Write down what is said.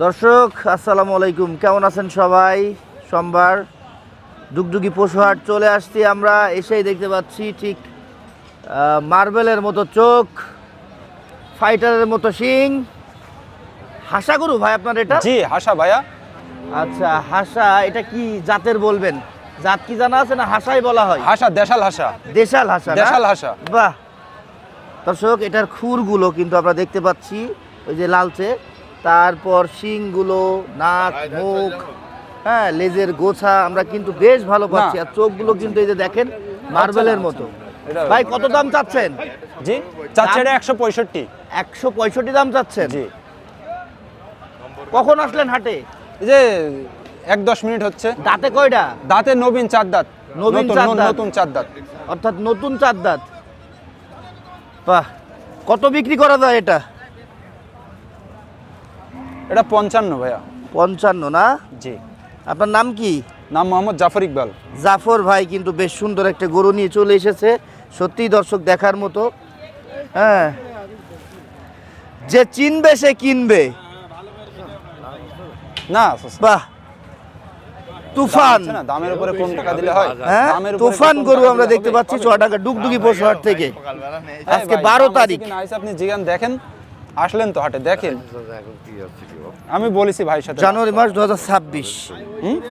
দর্শক আসসালামু আলাইকুম, কেমন আছেন সবাই? সোমবার ডুগডুগি পশুহাট চলে আসছি আমরা। এসেই দেখতে পাচ্ছি ঠিক মার্বেলের মতো চোখ, ফাইটারের মতো শিং। হাসা গরু ভাই আপনার এটা? জি হাসা ভাইয়া। আচ্ছা হাসা, এটা কি জাতের বলবেন? জাত কি জানা আছে না হাসাই বলা হয়? হাসা দেশাল হাসা। দেশাল হাসা না? দেশাল হাসা। বাহ দর্শক, এটার খুরগুলো কিন্তু আমরা দেখতে পাচ্ছি, ওই যে লালচে, তারপর শিংগুলো, নাক, মুখ, হ্যাঁ, লেজের গোছা আমরা কিন্তু বেশ ভালো পাচ্ছি। আর চোখগুলো কিন্তু এই যে দেখেন মার্বেলের মতো। ভাই কত দাম চাচ্ছেন? জি চাচ্ছে এটা 165। 165 দাম চাচ্ছেন? জি। কখন আসলেন হাটে? এই যে 1-10 মিনিট হচ্ছে। দাঁতে কয়টা? দাঁতে নবীন 4 দাঁত। নবীন 4 দাঁত? নতুন 4 দাঁত, অর্থাৎ নতুন 4 দাঁত। বাহ, কত বিক্রি করা যায় এটা? এটা 55 ভাইয়া। 55 না? জি। আপনার নাম কি? নাম মোহাম্মদ জাফর ইকবাল। জাফর ভাই কিন্তু বেশ সুন্দর একটা গরু নিয়ে চলে এসেছে, সত্যিই দর্শক দেখার মতো। হ্যাঁ, যে চিনবে সে কিনবে। না বাহ, তুফান। না দামের উপরে কোন টাকা দিলে হয়? হ্যাঁ, দামের উপরে তুফান কোন গরু টাকা আমরা দিলে দেখতে হবে? পাচ্ছি চুয়াডাঙ্গা ডুগডুগি পশুহাট থেকে। আজকে ভাই, 12 দাম তারিখ। আছে কিনা আছে আপনি জিগান দেখেন, আসলেন তো হাটে দেখেন। আমি বলেছি ভাইয়ের সাথে জানুয়ারি মাস 2026।